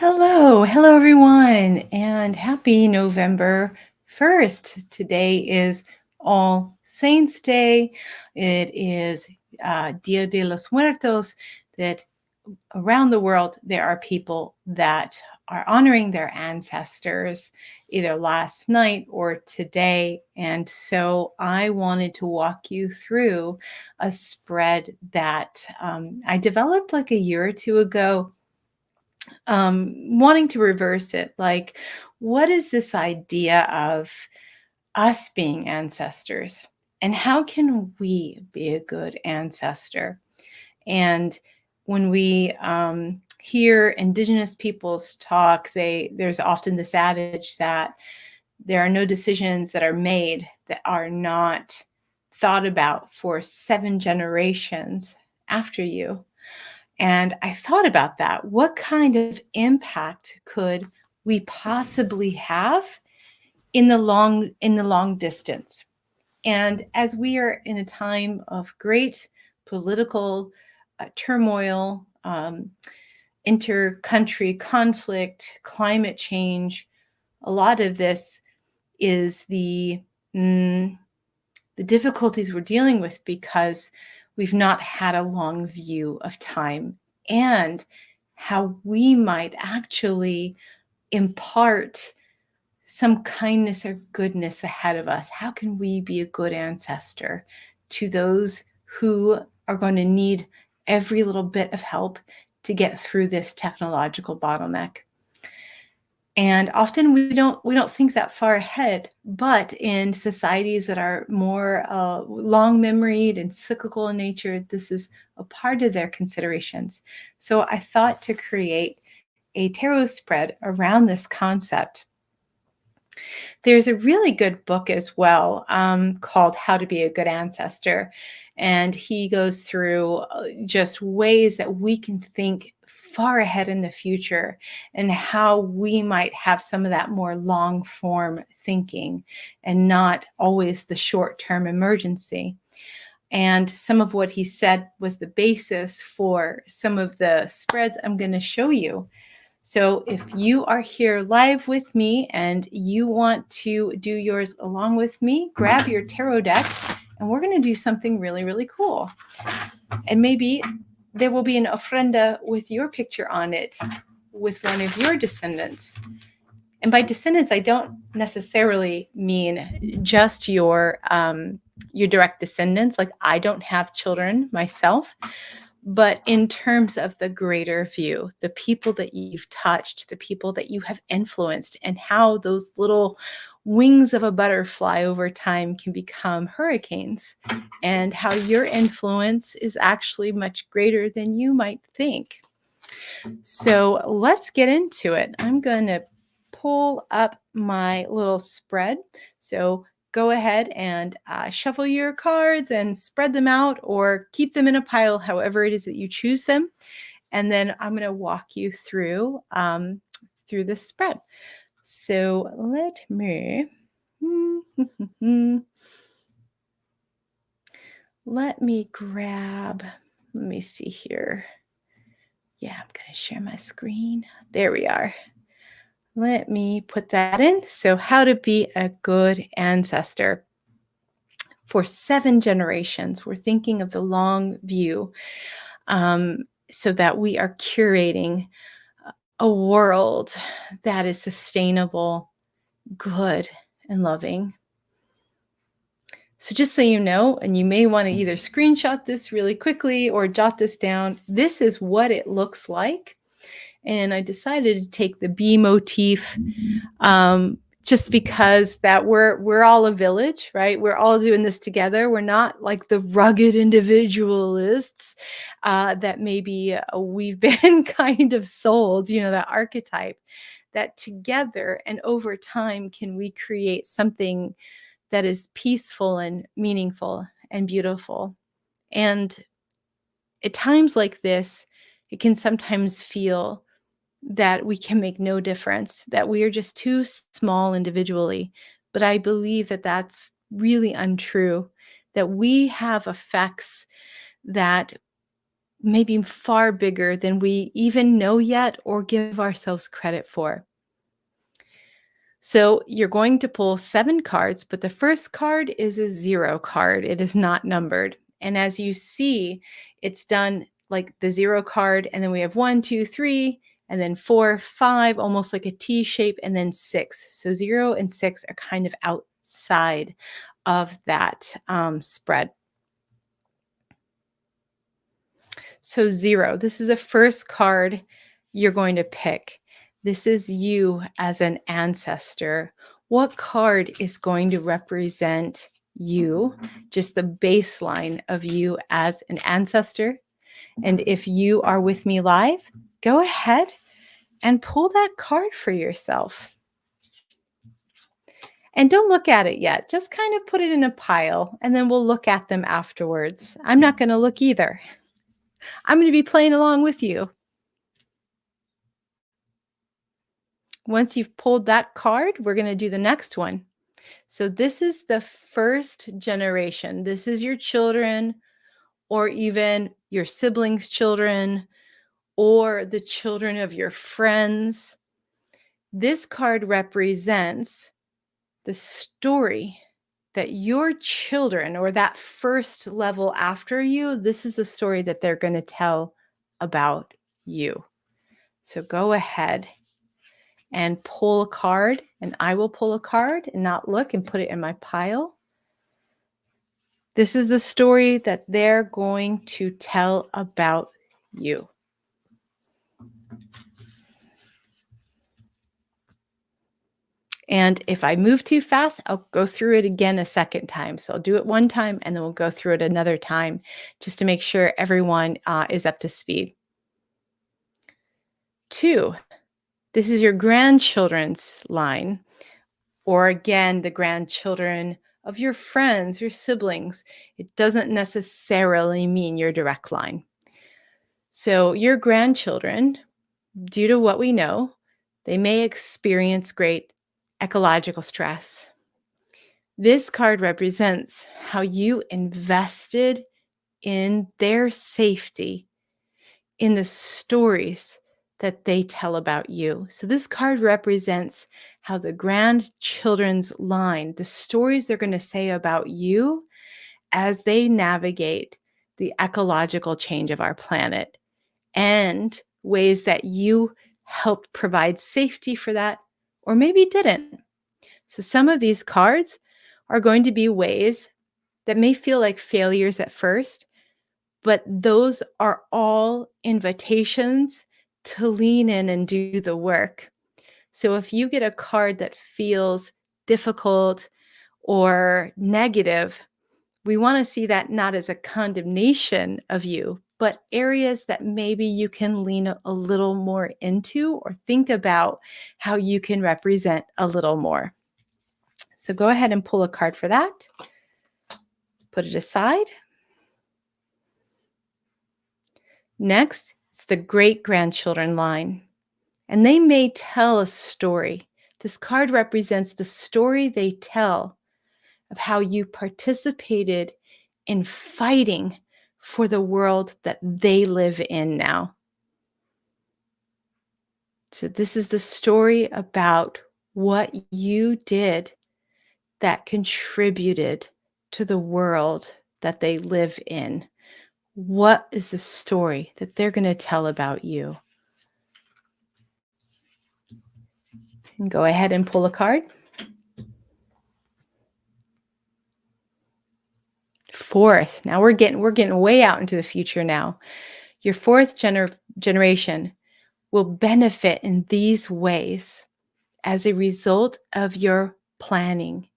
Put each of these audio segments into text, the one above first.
Hello everyone, and happy November 1st. Today is All Saints Day. It is Dia de los Muertos, that around the world there are people that are honoring their ancestors either last night or today. And so I wanted to walk you through a spread that I developed like a year or two ago, wanting to reverse it. Like, what is this idea of us being ancestors? And how can we be a good ancestor? And when we hear Indigenous peoples talk, there's often this adage that there are no decisions that are made that are not thought about for 7 generations after you. And I thought about that. What kind of impact could we possibly have in the long distance? And as we are in a time of great political turmoil, inter-country conflict, climate change, a lot of this is the difficulties we're dealing with because we've not had a long view of time and how we might actually impart some kindness or goodness ahead of us. How can we be a good ancestor to those who are going to need every little bit of help to get through this technological bottleneck? And often we don't think that far ahead, but in societies that are more long memoried and cyclical in nature, this is a part of their considerations. So I thought to create a tarot spread around this concept. There's a really good book as well, called How to Be a Good Ancestor. And he goes through just ways that we can think far ahead in the future and how we might have some of that more long form thinking and not always the short term emergency. And some of what he said was the basis for some of the spreads I'm going to show you. So if you are here live with me and you want to do yours along with me, grab your tarot deck and we're going to do something really, really cool. And maybe there will be an ofrenda with your picture on it with one of your descendants. And by descendants, I don't necessarily mean just your direct descendants. Like, I don't have children myself, but in terms of the greater view, the people that you've touched, the people that you have influenced, and how those little wings of a butterfly over time can become hurricanes, and how your influence is actually much greater than you might think. So let's get into it. I'm going to pull up my little spread. So go ahead and shuffle your cards and spread them out or keep them in a pile, however it is that you choose them. And then I'm going to walk you through this spread. So let me grab, let me see here. Yeah, I'm going to share my screen. There we are. Let me put that in. So how to be a good ancestor for 7 generations. We're thinking of the long view, so that we are curating a world that is sustainable, good, and loving. So just so you know, and you may want to either screenshot this really quickly or jot this down, this is what it looks like. And I decided to take the bee motif, just because that we're all a village, right? We're all doing this together. We're not like the rugged individualists that maybe we've been kind of sold, that archetype, that together and over time can we create something that is peaceful and meaningful and beautiful. And at times like this, it can sometimes feel that we can make no difference, that we are just too small individually. But I believe that that's really untrue, that we have effects that maybe far bigger than we even know yet or give ourselves credit for. So you're going to pull 7 cards, but the first card is a 0 card. It is not numbered. And as you see, it's done like the 0 card, and then we have 1, 2, 3, and then 4, 5, almost like a T shape, and then 6. So 0 and 6 are kind of outside of that spread. So 0, this is the first card you're going to pick. This is you as an ancestor. What card is going to represent you, just the baseline of you as an ancestor? And if you are with me live, go ahead and pull that card for yourself. And don't look at it yet. Just kind of put it in a pile, and then we'll look at them afterwards. I'm not going to look either. I'm going to be playing along with you. Once you've pulled that card, we're going to do the next one. So this is the first generation. This is your children, or even your siblings' children, or the children of your friends. This card represents the story that your children, or that first level after you, this is the story that they're going to tell about you. So go ahead and pull a card, and I will pull a card and not look and put it in my pile. This is the story that they're going to tell about you. And if I move too fast, I'll go through it again a second time. So I'll do it one time, and then we'll go through it another time just to make sure everyone is up to speed. 2, this is your grandchildren's line, or again, the grandchildren of your friends, your siblings. It doesn't necessarily mean your direct line. So your grandchildren, due to what we know, they may experience great ecological stress. This card represents how you invested in their safety, in the stories that they tell about you. So this card represents how the grandchildren's line, the stories they're going to say about you as they navigate the ecological change of our planet, and ways that you helped provide safety for that, or maybe didn't. So some of these cards are going to be ways that may feel like failures at first, but those are all invitations to lean in and do the work. So if you get a card that feels difficult or negative, we want to see that not as a condemnation of you, but areas that maybe you can lean a little more into, or think about how you can represent a little more. So go ahead and pull a card for that. Put it aside. Next, it's the great-grandchildren line, and they may tell a story. This card represents the story they tell of how you participated in fighting for the world that they live in now. So this is the story about what you did that contributed to the world that they live in. What is the story that they're going to tell about you? And go ahead and pull a card. 4th. Now we're getting way out into the future now. Your 4th generation will benefit in these ways as a result of your planning,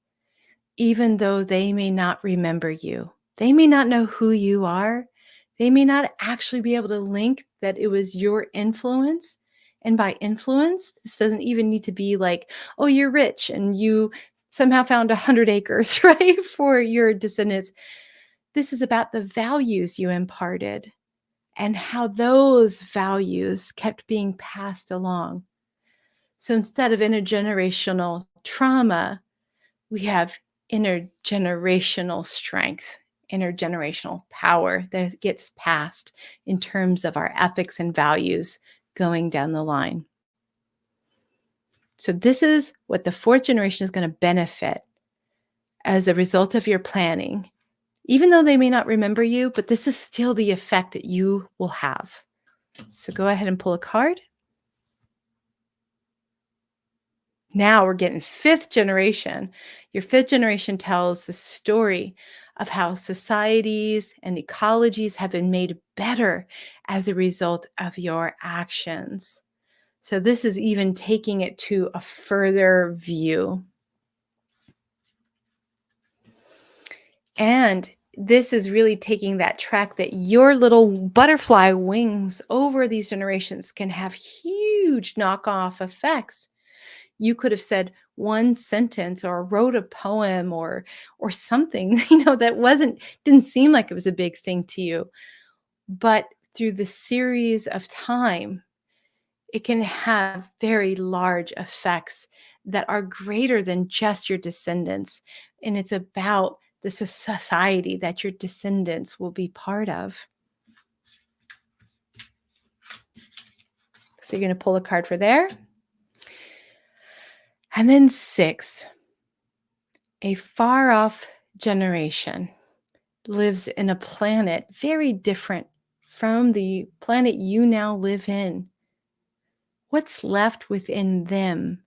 even though they may not remember you. They may not know who you are. They may not actually be able to link that it was your influence. And by influence, this doesn't even need to be like, oh, you're rich and you somehow found 100 acres, right, for your descendants. This is about the values you imparted and how those values kept being passed along. So instead of intergenerational trauma, we have intergenerational strength intergenerational power that gets passed in terms of our ethics and values going down the line. So, this is what the fourth generation is going to benefit as a result of your planning, even though they may not remember you, but this is still the effect that you will have. So, go ahead and pull a card. Now we're getting fifth generation. Your fifth generation tells the story of how societies and ecologies have been made better as a result of your actions. So, this is even taking it to a further view. And this is really taking that track that your little butterfly wings over these generations can have huge knockoff effects. You could have said one sentence or wrote a poem or something, that didn't seem like it was a big thing to you. But through the series of time, it can have very large effects that are greater than just your descendants. And it's about the society that your descendants will be part of. So you're going to pull a card for there. And then 6, a far off generation lives in a planet very different from the planet you now live in. What's left within them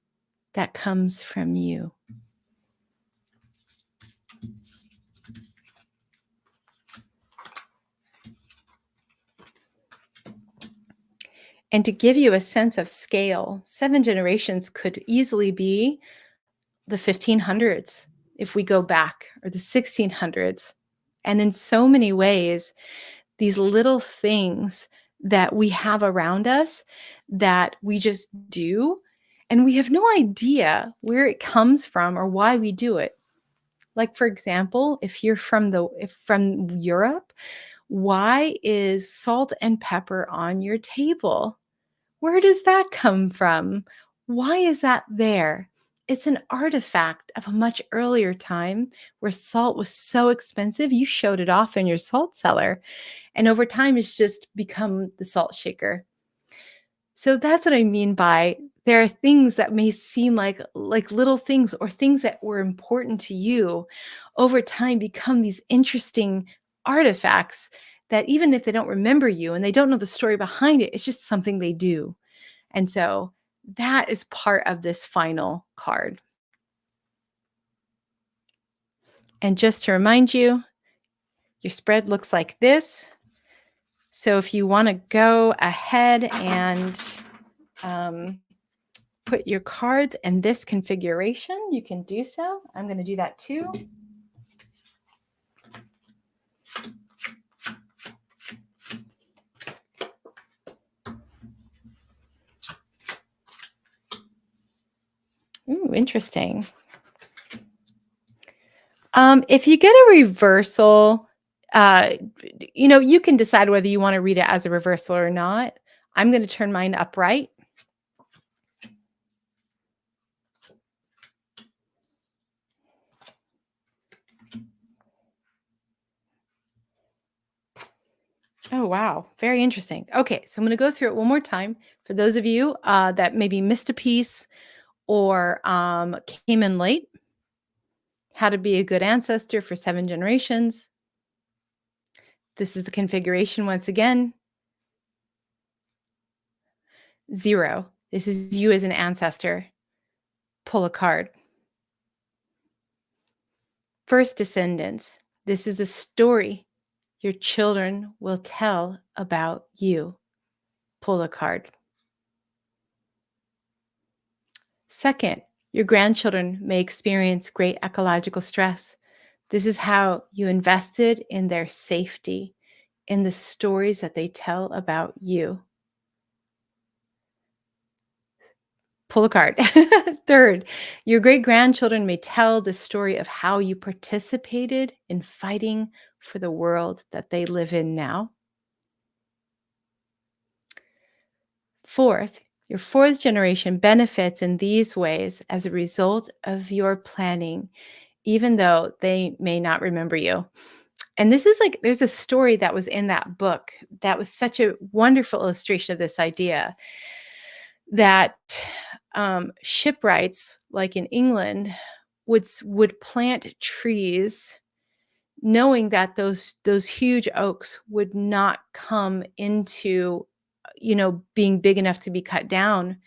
that comes from you? And to give you a sense of scale, 7 generations could easily be the 1500s if we go back, or the 1600s. And in so many ways, these little things that we have around us that we just do, and we have no idea where it comes from or why we do it. Like, for example, if you're from Europe, why is salt and pepper on your table? Where does that come from? Why is that there? It's an artifact of a much earlier time where salt was so expensive, you showed it off in your salt cellar. And over time, it's just become the salt shaker. So that's what I mean by there are things that may seem like little things or things that were important to you over time become these interesting artifacts that even if they don't remember you and they don't know the story behind it, it's just something they do. And so that is part of this final card. And just to remind you, your spread looks like this. So if you want to go ahead and put your cards in this configuration, you can do so. I'm going to do that too. Ooh, interesting. If you get a reversal, you can decide whether you want to read it as a reversal or not. I'm going to turn mine upright. Oh, wow. Very interesting. Okay, so I'm going to go through it one more time for those of you that maybe missed a piece or came in late. How to be a good ancestor for 7 generations. This is the configuration once again. 0. This is you as an ancestor. Pull a card. First descendants. This is the story your children will tell about you. Pull a card. Second, your grandchildren may experience great ecological stress. This is how you invested in their safety, in the stories that they tell about you. Pull a card. Third, your great-grandchildren may tell the story of how you participated in fighting for the world that they live in now. Fourth, your fourth generation benefits in these ways as a result of your planning, even though they may not remember you. And this is like there's a story that was in that book that was such a wonderful illustration of this idea that shipwrights, like in England, would plant trees knowing that those huge oaks would not come into, being big enough to be cut down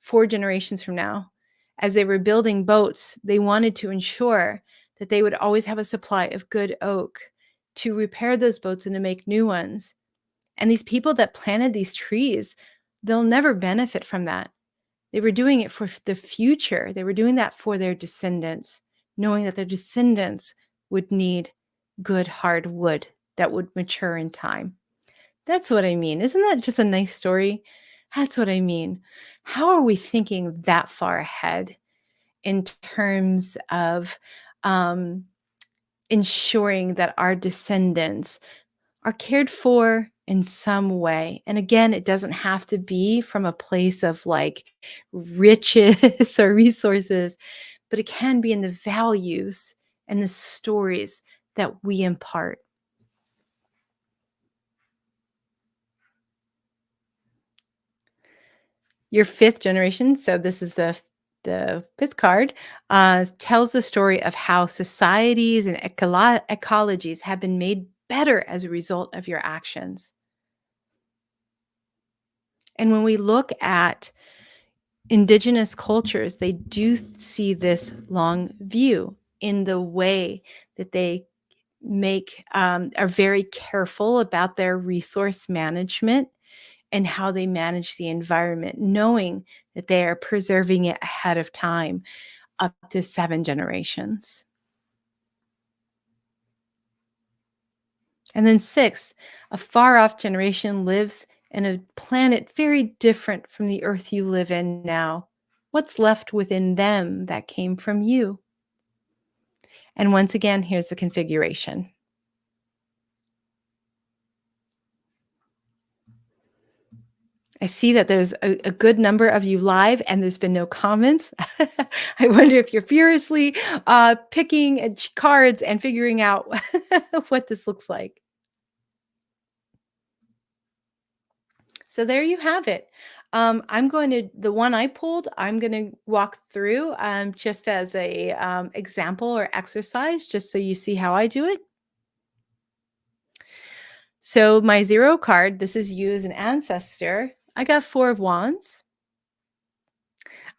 4 generations from now. As they were building boats, they wanted to ensure that they would always have a supply of good oak to repair those boats and to make new ones. And these people that planted these trees, they'll never benefit from that. They were doing it for the future. They were doing that for their descendants, knowing that their descendants would need good hard wood that would mature in time. That's what I mean. Isn't that just a nice story? That's what I mean. How are we thinking that far ahead in terms of um, ensuring that our descendants are cared for in some way? And again, it doesn't have to be from a place of like riches or resources, but it can be in the values and the stories that we impart. Your 5th generation, so this is the 5th card, tells the story of how societies and ecologies have been made better as a result of your actions. And when we look at indigenous cultures, they do see this long view in the way that they are very careful about their resource management and how they manage the environment, knowing that they are preserving it ahead of time up to 7 generations. And then 6th, a far off generation lives in a planet very different from the earth you live in now. What's left within them that came from you? And once again, here's the configuration. I see that there's a good number of you live and there's been no comments. I wonder if you're furiously picking cards and figuring out what this looks like. So there you have it. The one I pulled, I'm going to walk through just as a example or exercise, just so you see how I do it. So my 0 card, this is you as an ancestor. I got 4 of wands.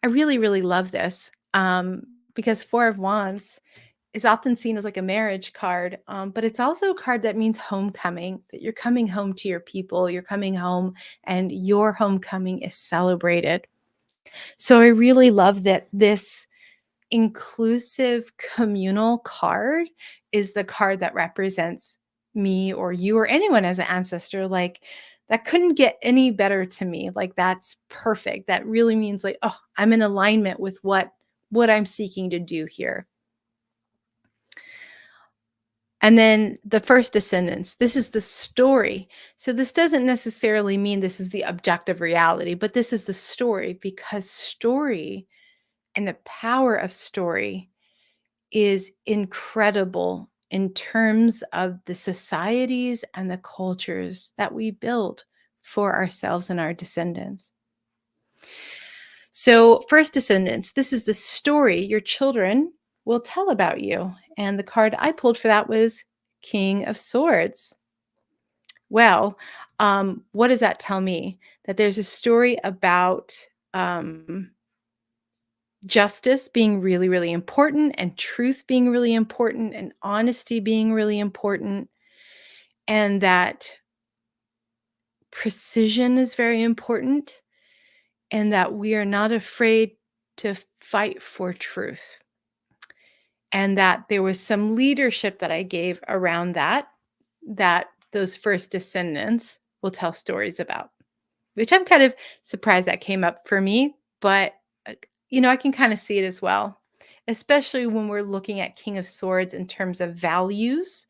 I really, really love this because 4 of wands is often seen as like a marriage card, but it's also a card that means homecoming, that you're coming home to your people, you're coming home and your homecoming is celebrated. So I really love that this inclusive communal card is the card that represents me or you or anyone as an ancestor. Like that couldn't get any better to me. Like that's perfect. That really means like, oh, I'm in alignment with what I'm seeking to do here. And then the first descendants, this is the story. So this doesn't necessarily mean this is the objective reality, but this is the story because story and the power of story is incredible in terms of the societies and the cultures that we build for ourselves and our descendants. So, first descendants, this is the story your children will tell about you. And the card I pulled for that was King of Swords. Well, what does that tell me? That there's a story about justice being really, really important, and truth being really important, and honesty being really important, and that precision is very important, and that we are not afraid to fight for truth. And that there was some leadership that I gave around that those first descendants will tell stories about, which I'm kind of surprised that came up for me, but I can kind of see it as well, especially when we're looking at King of Swords in terms of values.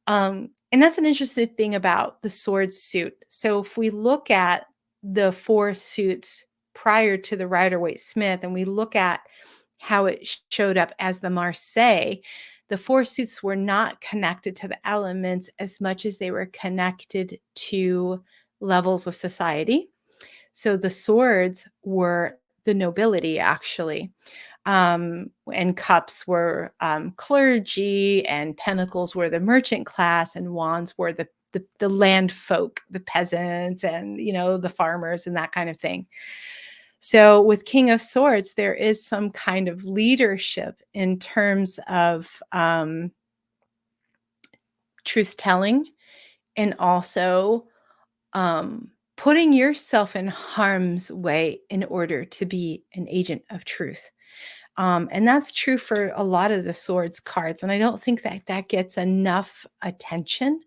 And that's an interesting thing about the sword suit. So if we look at the 4 suits prior to the Rider-Waite-Smith and we look at how it showed up as the Marseille, The four suits were not connected to the elements as much as they were connected to levels of society. So the swords were the nobility, actually. And cups were clergy, and pentacles were the merchant class, and wands were the land folk, the peasants, and the farmers, and that kind of thing. So with King of Swords, there is some kind of leadership in terms of truth telling, and also putting yourself in harm's way in order to be an agent of truth. And that's true for a lot of the swords cards. And I don't think that that gets enough attention.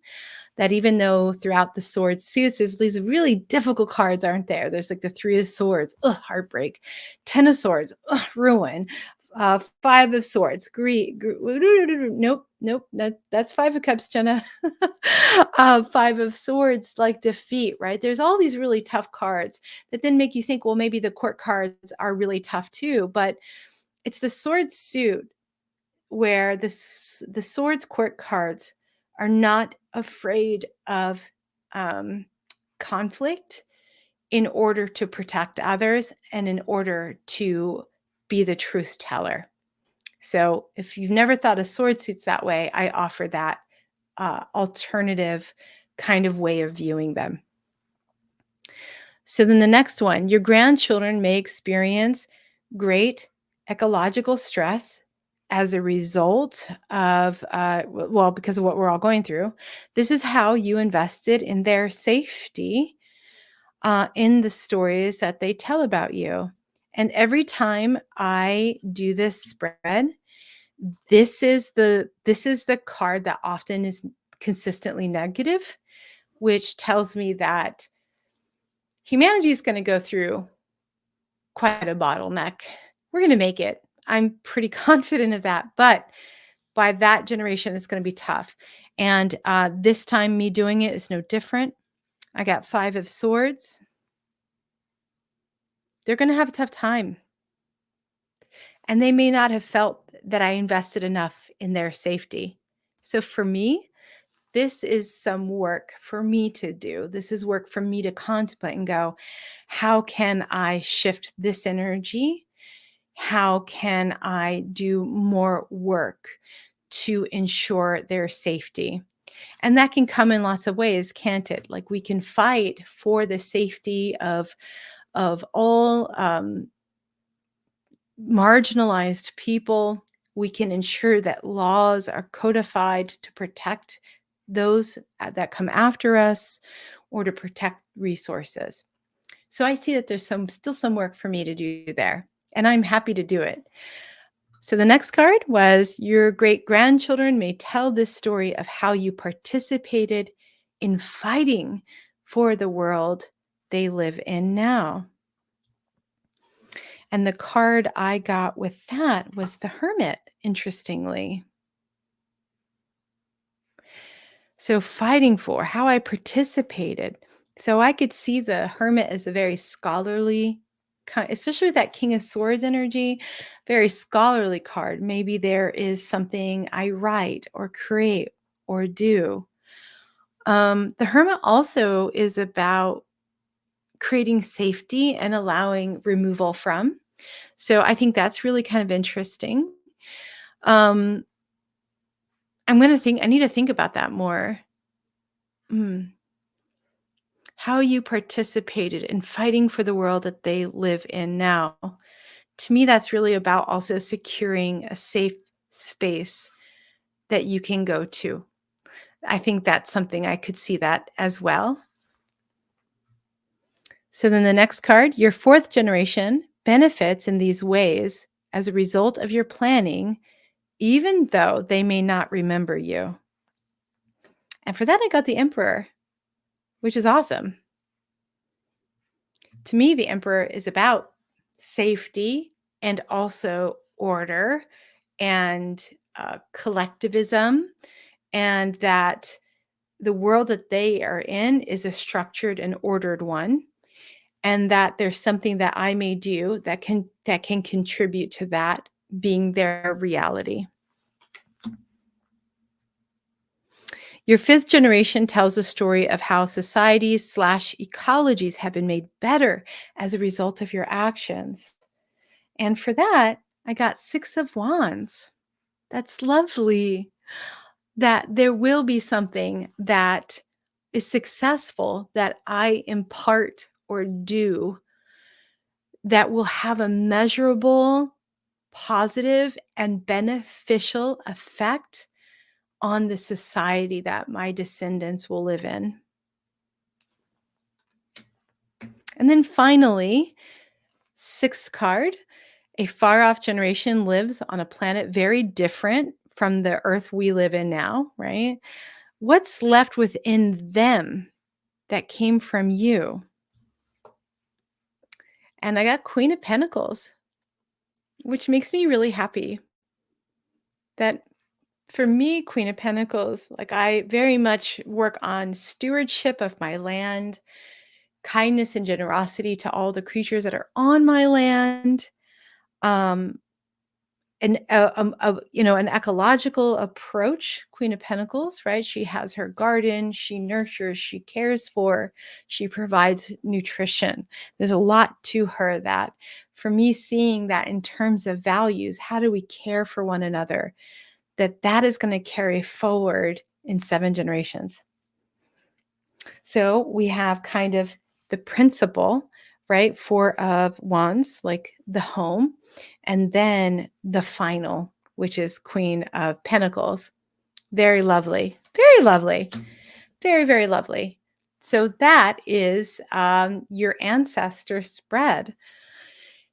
That even though throughout the sword suits, there's these really difficult cards, aren't there? There's like the Three of Swords, heartbreak. 10 of Swords, ruin. Five of Swords, greed. Nope, nope. That's Five of Cups, Jenna. Five of Swords, like defeat, right? There's all these really tough cards that then make you think, well, maybe the court cards are really tough too. But it's the sword suit where the swords court cards are not afraid of um, conflict in order to protect others and in order to be the truth teller. So if you've never thought of sword suits that way, I offer that alternative kind of way of viewing them. So then the next one, your grandchildren may experience great ecological stress as a result of, because of what we're all going through. This is how you invested in their safety in the stories that they tell about you. And every time I do this spread, this is the card that often is consistently negative, which tells me that humanity is going to go through quite a bottleneck. We're going to make it. I'm pretty confident of that. But by that generation, it's going to be tough. And this time, me doing it is no different. I got Five of Swords. They're going to have a tough time. And they may not have felt that I invested enough in their safety. So for me, this is some work for me to do. This is work for me to contemplate and go, how can I shift this energy? How can I do more work to ensure their safety? And that can come in lots of ways, can't it? Like we can fight for the safety of all marginalized people. We can ensure that laws are codified to protect those that come after us or to protect resources. So I see that there's still some work for me to do there, and I'm happy to do it. So the next card was your great grandchildren may tell this story of how you participated in fighting for the world they live in now. And the card I got with that was the Hermit, interestingly. So fighting for how I participated. So I could see the Hermit as a very scholarly, especially with that King of Swords energy, very scholarly card. Maybe there is something I write or create or do. The Hermit also is about creating safety and allowing removal from. So I think that's really kind of interesting. I need to think about that more. How you participated in fighting for the world that they live in now. To me, that's really about also securing a safe space that you can go to. I think that's something I could see that as well. So then the next card, your fourth generation benefits in these ways as a result of your planning, even though they may not remember you. And for that, I got the Emperor, which is awesome. To me, the Emperor is about safety and also order and collectivism, and that the world that they are in is a structured and ordered one, and that there's something that I may do that can contribute to that being their reality. Your fifth generation tells a story of how societies slash ecologies have been made better as a result of your actions. And for that, I got Six of Wands. That's lovely. That there will be something that is successful that I impart or do that will have a measurable, positive, and beneficial effect on the society that my descendants will live in. And then finally, sixth card, a far off generation lives on a planet very different from the earth we live in now, right? What's left within them that came from you? And I got Queen of Pentacles, which makes me really happy that for me, Queen of Pentacles, like I very much work on stewardship of my land, kindness and generosity to all the creatures that are on my land. Um, an ecological approach, Queen of Pentacles, right? She has her garden, she nurtures, she cares for, she provides nutrition. There's a lot to her that for me, seeing that in terms of values, how do we care for one another, that is going to carry forward in 7 generations. So we have kind of the principle, right? Four of Wands, like the home, and then the final, which is Queen of Pentacles. Very lovely. Very lovely. Very, very lovely. So that is your ancestor spread.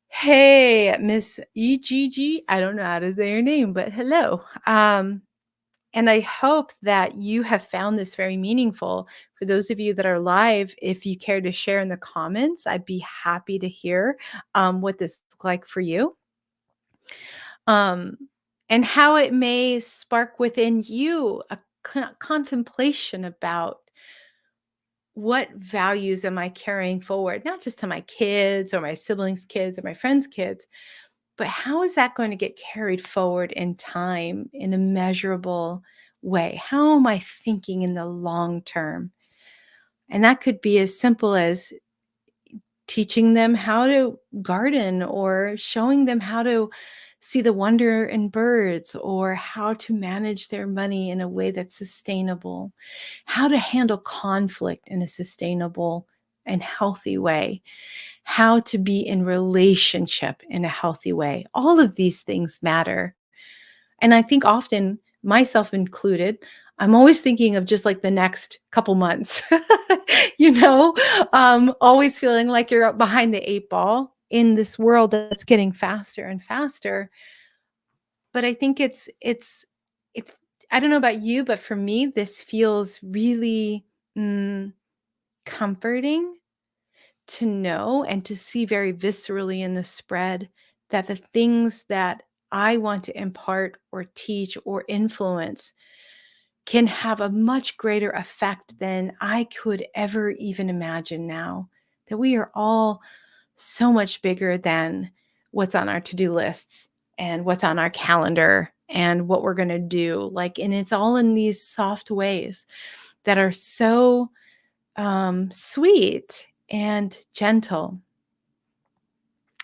Hey, Miss EGG. I don't know how to say your name, but hello. And I hope that you have found this very meaningful. For those of you that are live, if you care to share in the comments, I'd be happy to hear what this looks like for you, um, and how it may spark within you a contemplation about what values am I carrying forward, not just to my kids or my siblings' kids or my friends' kids, but how is that going to get carried forward in time in a measurable way? How am I thinking in the long term? And that could be as simple as teaching them how to garden or showing them how to see the wonder in birds or how to manage their money in a way that's sustainable, how to handle conflict in a sustainable and healthy way, how to be in relationship in a healthy way. All of these things matter. And I think often, myself included, I'm always thinking of just like the next couple months, always feeling like you're behind the eight ball in this world that's getting faster and faster. But I think it's, I don't know about you, but for me, this feels really mm, comforting to know and to see very viscerally in the spread that the things that I want to impart or teach or influence can have a much greater effect than I could ever even imagine now. That we are all so much bigger than what's on our to-do lists and what's on our calendar and what we're going to do. Like, and it's all in these soft ways that are so sweet and gentle,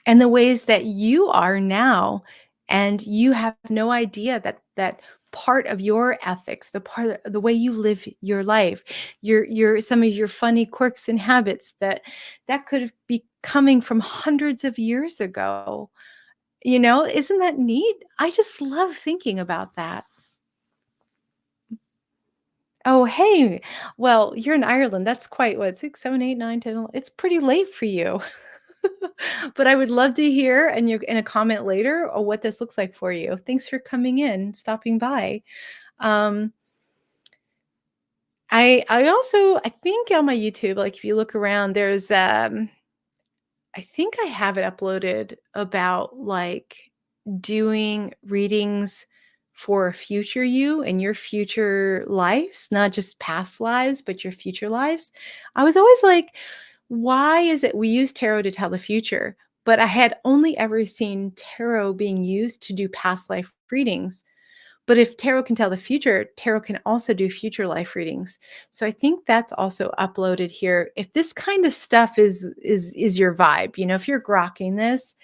and the ways that you are now, and you have no idea that part of your ethics, the way you live your life, your some of your funny quirks and habits that could be coming from hundreds of years ago. Isn't that neat? I just love thinking about that. Oh, hey. Well, you're in Ireland. That's quite what, 6, 7, 8, 9, 10. It's pretty late for you. But I would love to hear in a comment later or what this looks like for you. Thanks for coming in, stopping by. Um, I also I think on my YouTube, like if you look around, there's I think I have it uploaded about like doing readings for future you and your future lives, not just past lives, but your future lives. I was always like, why is it we use tarot to tell the future? But I had only ever seen tarot being used to do past life readings. But if tarot can tell the future, tarot can also do future life readings. So I think that's also uploaded here. If this kind of stuff is your vibe, if you're grokking this,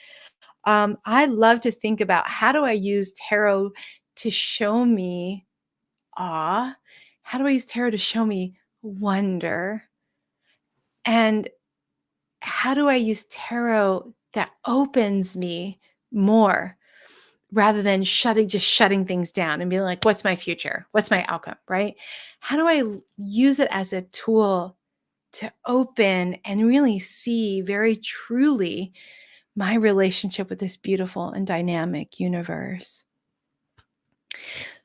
I love to think about how do I use tarot to show me awe? How do I use tarot to show me wonder? And how do I use tarot that opens me more rather than shutting things down and being like, what's my future? What's my outcome? Right? How do I use it as a tool to open and really see very truly my relationship with this beautiful and dynamic universe?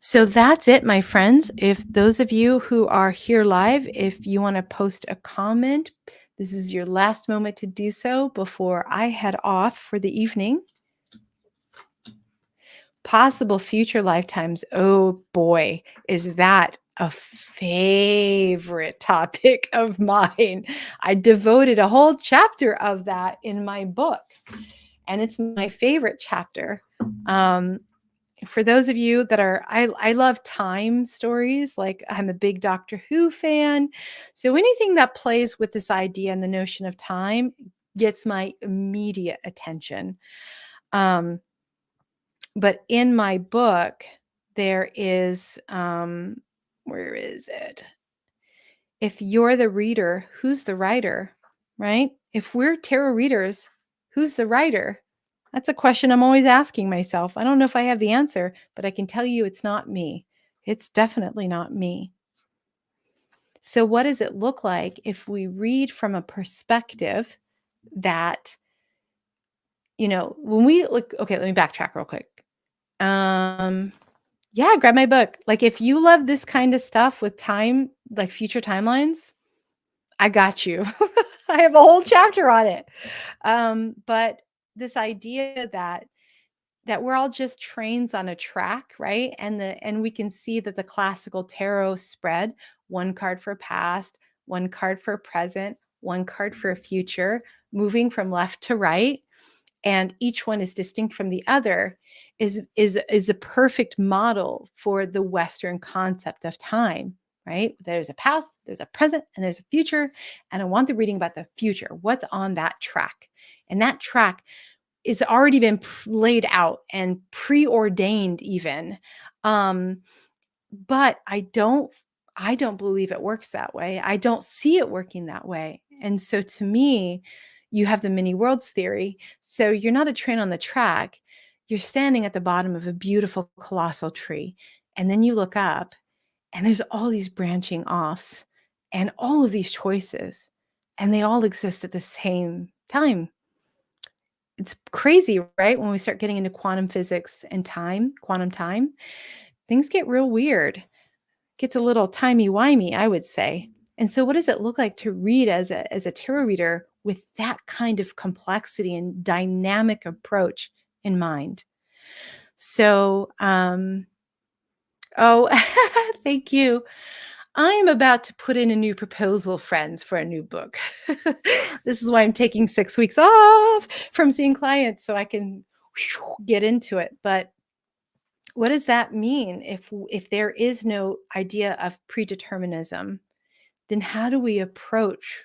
So that's it, my friends. If those of you who are here live, if you want to post a comment, this is your last moment to do so before I head off for the evening. Possible future lifetimes. Oh boy, is that a favorite topic of mine. I devoted a whole chapter of that in my book, and it's my favorite chapter. For those of you that are, I love time stories. Like I'm a big Doctor Who fan. So anything that plays with this idea and the notion of time gets my immediate attention. But in my book, there is, where is it? If you're the reader, who's the writer, right? If we're tarot readers, who's the writer? That's a question I'm always asking myself. I don't know if I have the answer, but I can tell you it's not me. It's definitely not me. So, what does it look like if we read from a perspective that, when we look, okay, let me backtrack real quick. Yeah, grab my book. Like, if you love this kind of stuff with time, like future timelines, I got you. I have a whole chapter on it. But this idea that we're all just trains on a track, right? And we can see that the classical tarot spread one card for past, one card for present, one card for future, moving from left to right, and each one is distinct from the other is a perfect model for the Western concept of time, right? There's a past, there's a present, and there's a future. And I want the reading about the future. What's on that track? And that track is already been laid out and preordained even. Um, but I don't believe it works that way. I don't see it working that way. And so to me, you have the many worlds theory. So you're not a train on the track. You're standing at the bottom of a beautiful colossal tree. And then you look up and there's all these branching offs and all of these choices. And they all exist at the same time. It's crazy, right? When we start getting into quantum physics and time, quantum time, things get real weird. Gets a little timey-wimey, I would say. And so what does it look like to read as a tarot reader with that kind of complexity and dynamic approach in mind? So, oh, thank you. I am about to put in a new proposal, friends, for a new book. This is why I'm taking 6 weeks off from seeing clients so I can get into it. But what does that mean if there is no idea of predeterminism? Then how do we approach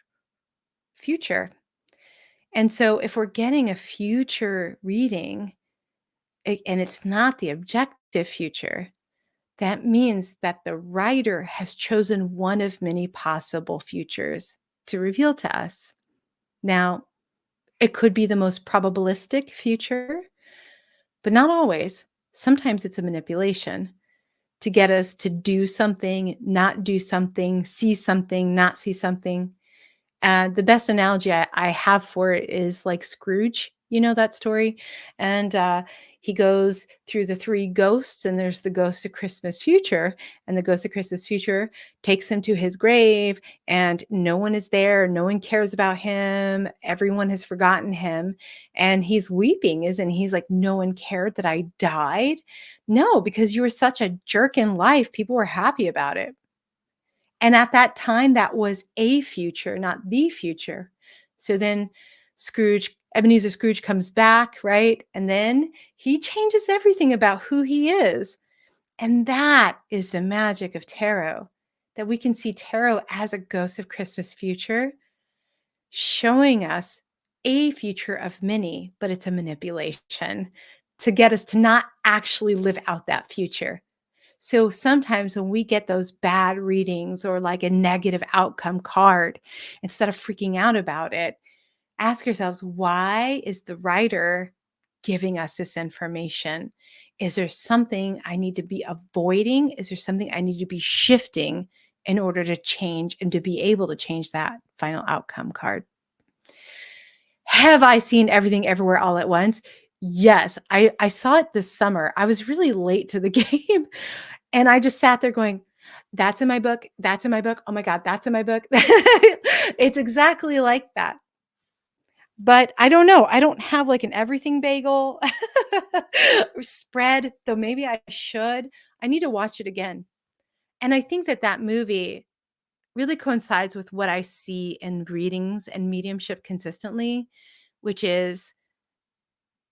future? And so if we're getting a future reading and it's not the objective future, that means that the writer has chosen one of many possible futures to reveal to us. Now, it could be the most probabilistic future, but not always. Sometimes it's a manipulation to get us to do something, not do something, see something, not see something. The best analogy I have for it is like Scrooge, you know that story? And he goes through the three ghosts, and there's the ghost of Christmas future. And the ghost of Christmas future takes him to his grave, and no one is there. No one cares about him. Everyone has forgotten him. And he's weeping, isn't he? He's like, no one cared that I died. No, because you were such a jerk in life. People were happy about it. And at that time, that was a future, not the future. So then Ebenezer Scrooge comes back, right? And then he changes everything about who he is. And that is the magic of tarot, that we can see tarot as a ghost of Christmas future, showing us a future of many, but it's a manipulation to get us to not actually live out that future. So sometimes when we get those bad readings or like a negative outcome card, instead of freaking out about it, ask yourselves, why is the writer giving us this information? Is there something I need to be avoiding? Is there something I need to be shifting in order to change and to be able to change that final outcome card? Have I seen Everything Everywhere All at Once? Yes, I saw it this summer. I was really late to the game, and I just sat there going, "That's in my book. That's in my book. Oh my god, that's in my book." It's exactly like that. But I don't know. I don't have like an everything bagel or spread, though maybe I should. I need to watch it again. And I think that that movie really coincides with what I see in readings and mediumship consistently, which is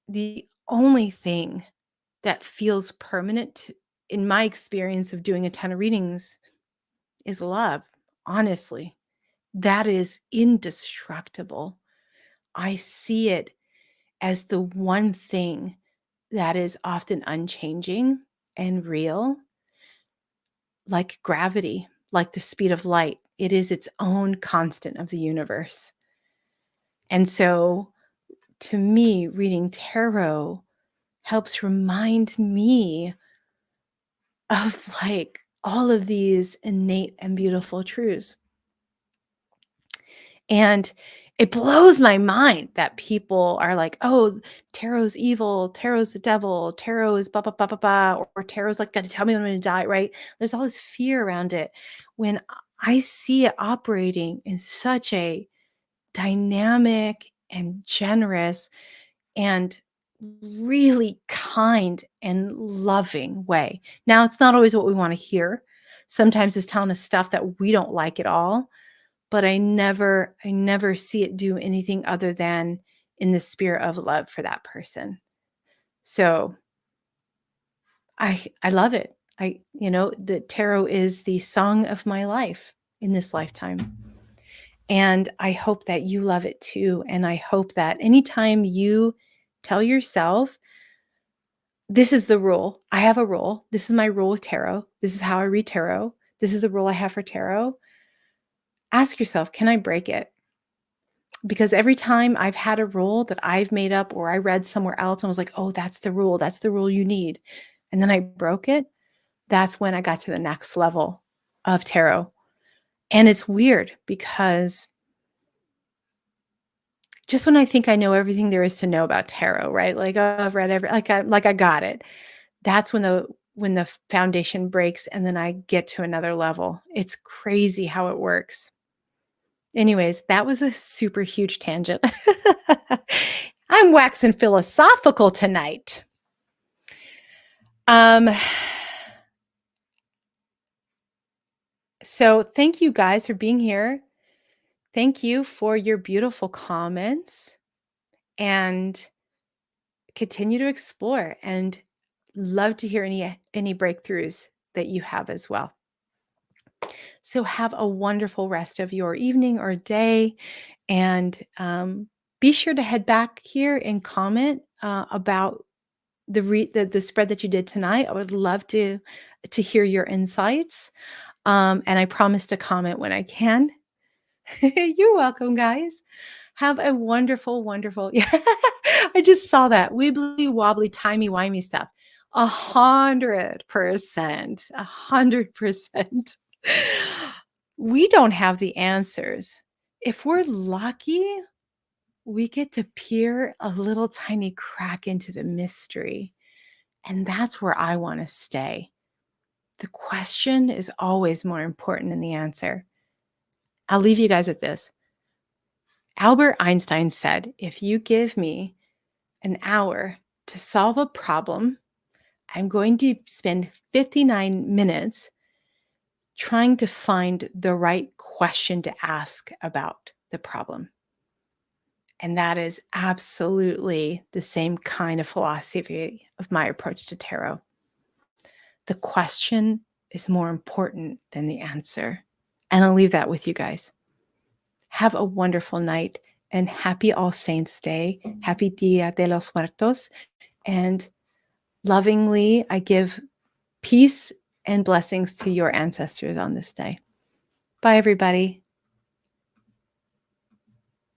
the only thing that feels permanent in my experience of doing a ton of readings is love. Honestly, that is indestructible. I see it as the one thing that is often unchanging and real, like gravity, like the speed of light. It is its own constant of the universe. And so, to me, reading tarot helps remind me of like all of these innate and beautiful truths. And it blows my mind that people are like, "Oh, tarot's evil, tarot's the devil, tarot is blah, blah, blah, blah, blah, or tarot's like gonna tell me I'm gonna die," right? There's all this fear around it. When I see it operating in such a dynamic and generous and really kind and loving way. Now, it's not always what we wanna hear. Sometimes it's telling us stuff that we don't like at all, but I never see it do anything other than in the spirit of love for that person. So, I love it. The tarot is the song of my life in this lifetime, and I hope that you love it too, and I hope that anytime you tell yourself, "This is the rule. I have a rule. This is my rule with tarot. This is how I read tarot. This is the rule I have for tarot." Ask yourself, "Can I break it?" Because every time I've had a rule that I've made up or I read somewhere else and was like, "Oh, that's the rule. That's the rule you need." And then I broke it. That's when I got to the next level of tarot. And it's weird because just when I think I know everything there is to know about tarot, right? Like, "Oh, I've read I got it." That's when the foundation breaks and then I get to another level. It's crazy how it works. Anyways, that was a super huge tangent. I'm waxing philosophical tonight. Um, so thank you guys for being here. Thank you for your beautiful comments and continue to explore and love to hear any breakthroughs that you have as well. So have a wonderful rest of your evening or day, and be sure to head back here and comment about the spread that you did tonight. I would love to hear your insights, and I promise to comment when I can. You're welcome, guys. Have a wonderful, wonderful. Yeah, I just saw that wibbly wobbly timey wimey stuff. 100%, 100%. We don't have the answers. If we're lucky, we get to peer a little tiny crack into the mystery. And that's where I want to stay. The question is always more important than the answer. I'll leave you guys with this. Albert Einstein said, "If you give me an hour to solve a problem, I'm going to spend 59 minutes trying to find the right question to ask about the problem." And that is absolutely the same kind of philosophy of my approach to tarot. The question is more important than the answer. And I'll leave that with you guys. Have a wonderful night and happy All Saints Day. Happy Dia de los Muertos. And lovingly, I give peace and blessings to your ancestors on this day. Bye, everybody.